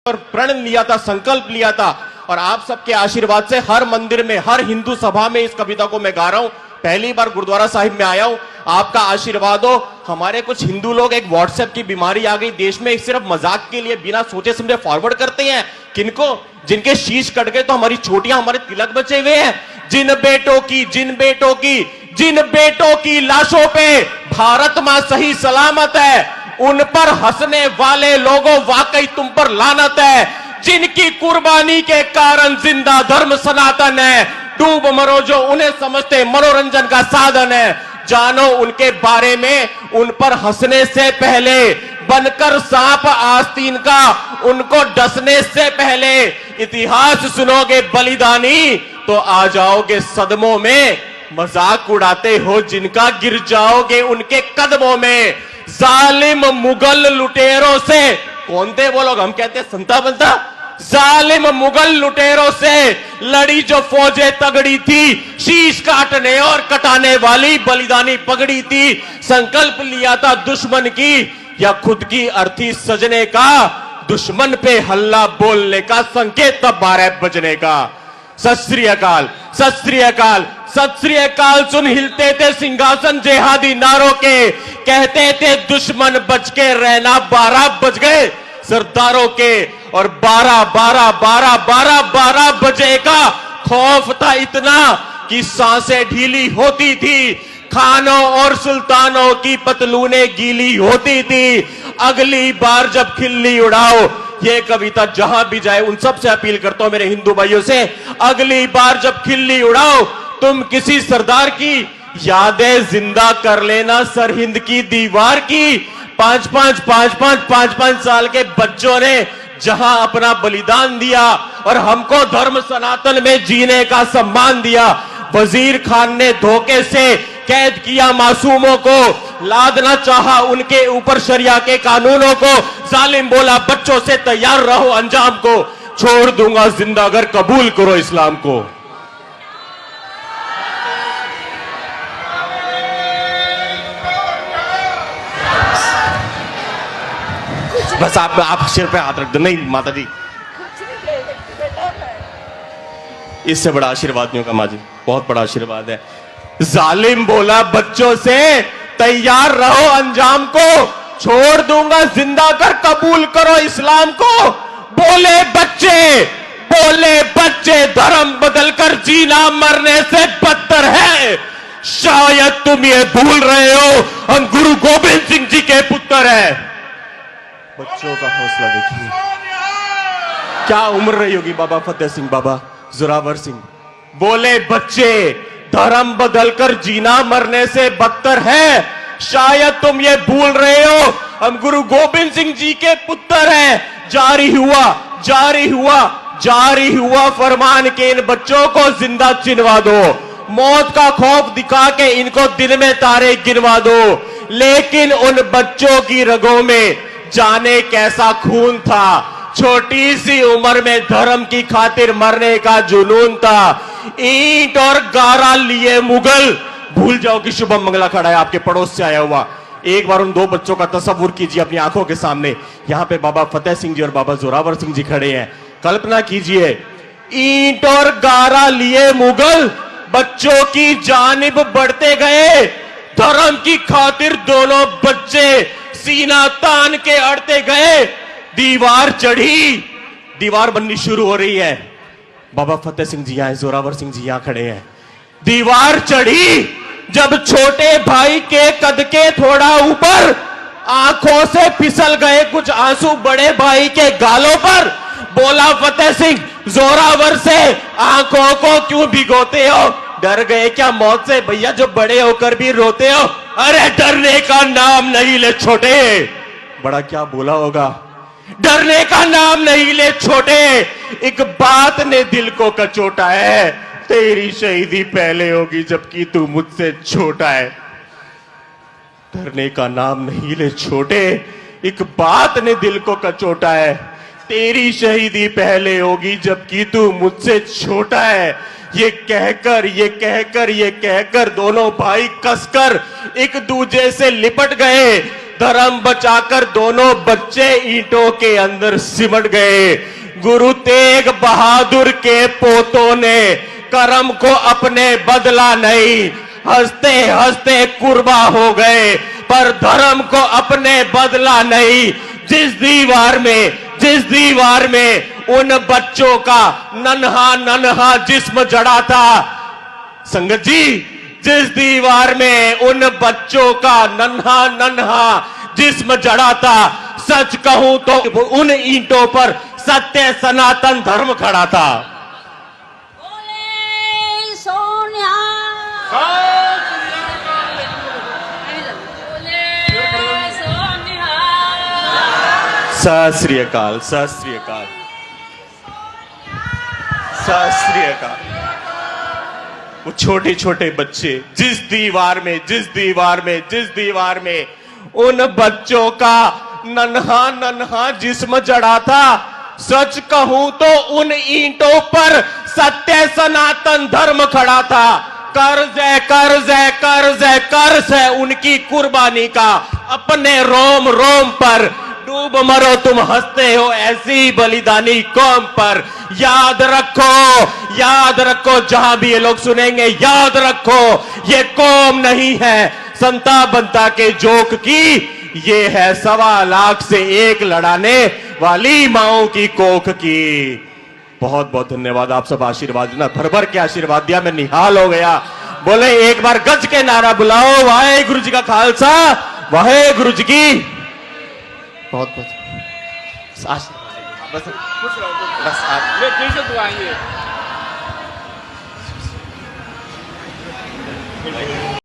और प्रण लिया था, संकल्प लिया था। और आप सबके आशीर्वाद से हर मंदिर में, हर हिंदू सभा में इस कविता को मैं गा रहा हूं। पहली बार गुरुद्वारा साहिब में आया हूं, आपका आशीर्वाद हो। हमारे कुछ हिंदू लोग, एक व्हाट्सएप की बीमारी आ गई देश में, सिर्फ मजाक के लिए बिना सोचे समझे फॉरवर्ड करते हैं। किनको? जिनके शीश कट गए तो हमारी चोटियां, हमारे तिलक बचे हुए हैं। जिन बेटों की लाशों पे भारत मां सही सलामत है, उन पर हंसने वाले लोगों वाकई तुम पर लानत है। जिनकी कुर्बानी के कारण जिंदा धर्म सनातन है, डूब मरो जो उन्हें समझते मनोरंजन का साधन है। जानो उनके बारे में, उन पर हंसने से पहले बनकर सांप आस्तीन का, उनको डसने से पहले इतिहास सुनोगे बलिदानी तो आ जाओगे सदमों में। मजाक उड़ाते हो जिनका, गिर जाओगे उनके कदमों में। जालिम मुगल लुटेरों से, कौन थे वो लोग? हम कहते हैं संता बनता। जालिम मुगल लुटेरों से लड़ी जो फौजें तगड़ी थी, शीश काटने और कटाने वाली बलिदानी पगड़ी थी। संकल्प लिया था दुश्मन की या खुद की अर्थी सजने का, दुश्मन पे हल्ला बोलने का संकेत तब 12 बजने का। सत श्री अकाल, सत श्री अकाल, सत श्री अकाल सुन हिलते थे सिंहासन जेहादी नारों के। कहते थे दुश्मन बच के रहना, 12 बज गए सरदारों के। और 12 बजे का खौफ था इतना कि सांसें ढीली होती थी, खानों और सुल्तानों की पतलूनें गीली होती थी। अगली बार जब खिल्ली उड़ाओ, ये कविता जहां भी जाए उन सब से अपील करता हूं मेरे हिंदू भाइयों से, अगली बार जब खिल्ली उड़ाओ तुम किसी सरदार की यादें जिंदा कर लेना, सरहिंद की दीवार की। 5-5 साल के बच्चों ने जहां अपना बलिदान दिया और हमको धर्म सनातन में जीने का सम्मान दिया। वजीर खान ने धोखे से कैद किया मासूमों को, लादना चाहा उनके ऊपर शरिया के कानूनों को। जालिम बोला बच्चों से तैयार रहो अंजाम को, छोड़ दूंगा जिंदा अगर कबूल करो इस्लाम को। बस आप सिर पे हाथ रख दो। नहीं माता जी, इससे बड़ा आशीर्वाद नहीं होगा माँ जी, बहुत बड़ा आशीर्वाद है। जालिम बोला बच्चों से तैयार रहो अंजाम को, छोड़ दूंगा जिंदा कर कबूल करो इस्लाम को। बोले बच्चे धर्म बदलकर जीना मरने से बदतर है। शायद तुम ये भूल रहे हो हम गुरु गोविंद सिंह जी के पुत्र हैं। बच्चों का हौसला देखिए, क्या उम्र रही होगी बाबा फतेह सिंह, बाबा जोरावर सिंह। बोले बच्चे धर्म बदलकर जीना मरने से बदतर है। शायद तुम ये भूल रहे हो हम गुरु गोविंद सिंह जी के पुत्र हैं। जारी हुआ फरमान के इन बच्चों को जिंदा चिनवा दो। मौत का खौफ दिखा के इनको दिन में तारे गिनवा दो। लेकिन उन बच्चों की रगों में जाने कैसा खून था, छोटी सी उम्र में धर्म की खातिर मरने का जुनून था। ईंट और गारा लिए मुगल, भूल जाओ कि शुभम मंगला खड़ा है आपके पड़ोस से आया हुआ। एक बार उन दो बच्चों का तस्वुर कीजिए अपनी आंखों के सामने। यहां पे बाबा फतेह सिंह जी और बाबा जोरावर सिंह जी खड़े हैं। कल्पना कीजिए, ईंट और गारा लिए मुगल बच्चों की जानिब बढ़ते गए। धर्म की खातिर दोनों बच्चे सीना तान के अड़ते गए। दीवार चढ़ी, दीवार बननी शुरू हो रही है। बाबा फतेह सिंह जी यहां, जोरावर सिंह जी यहां खड़े हैं। दीवार चढ़ी जब छोटे भाई के कद के थोड़ा ऊपर, आंखों से फिसल गए कुछ आंसू बड़े भाई के गालों पर। बोला फतेह सिंह जोरावर से, आंखों को क्यों भिगोते हो? डर गए क्या मौत से भैया जो बड़े होकर भी रोते हो? अरे डरने का नाम नहीं ले छोटे। बड़ा क्या बोला होगा, डरने का नाम नहीं ले छोटे। एक बात ने दिल को कचोटा है, तेरी शहीदी पहले होगी जबकि तू मुझसे छोटा है। डरने का नाम नहीं ले छोटे, एक बात ने दिल को कचोटा है, तेरी शहीदी पहले होगी जबकि तू मुझसे छोटा है। ये कहकर दोनों भाई कसकर एक दूजे से लिपट गए। धर्म बचाकर दोनों बच्चे ईंटों के अंदर सिमट गए। गुरु तेग बहादुर के पोतों ने कर्म को अपने बदला नहीं, हंसते हंसते कुर्बा हो गए, पर धर्म को अपने बदला नहीं। जिस दीवार में उन बच्चों का नन्हा नन्हा जिस्म जड़ा था, संगत जी, जिस दीवार में उन बच्चों का नन्हा नन्हा जिस्म जड़ा था, सच कहूं तो उन ईंटों पर सत्य सनातन धर्म खड़ा था। बोले सोनिया, बोले सोनिया। सत श्री अकाल, सत श्री अकाल, सत श्री अकाल। वो छोटे छोटे बच्चे जिस दीवार में उन बच्चों का नन्हा नन्हा जिस्म जड़ा था, सच कहूं तो उन ईंटों पर सत्य सनातन धर्म खड़ा था। कर्ज है, कर्ज है, कर्ज है, कर्ज है उनकी कुर्बानी का अपने रोम रोम पर। डूब मरो तुम हंसते हो ऐसी बलिदानी कौम पर। याद रखो जहां भी ये लोग सुनेंगे, याद रखो ये कौम नहीं है संता बनता के जोक की, ये है 1.25 लाख से एक लड़ाने वाली माओ की कोख की। बहुत बहुत धन्यवाद। आप सब आशीर्वाद देना, भर भर के आशीर्वाद दिया, मैं निहाल हो गया। बोले एक बार गज के नारा बुलाओ, वाहे गुरु जी का खालसा, वाहे गुरु जी की। बहुत बहुत बस दुआएंगे।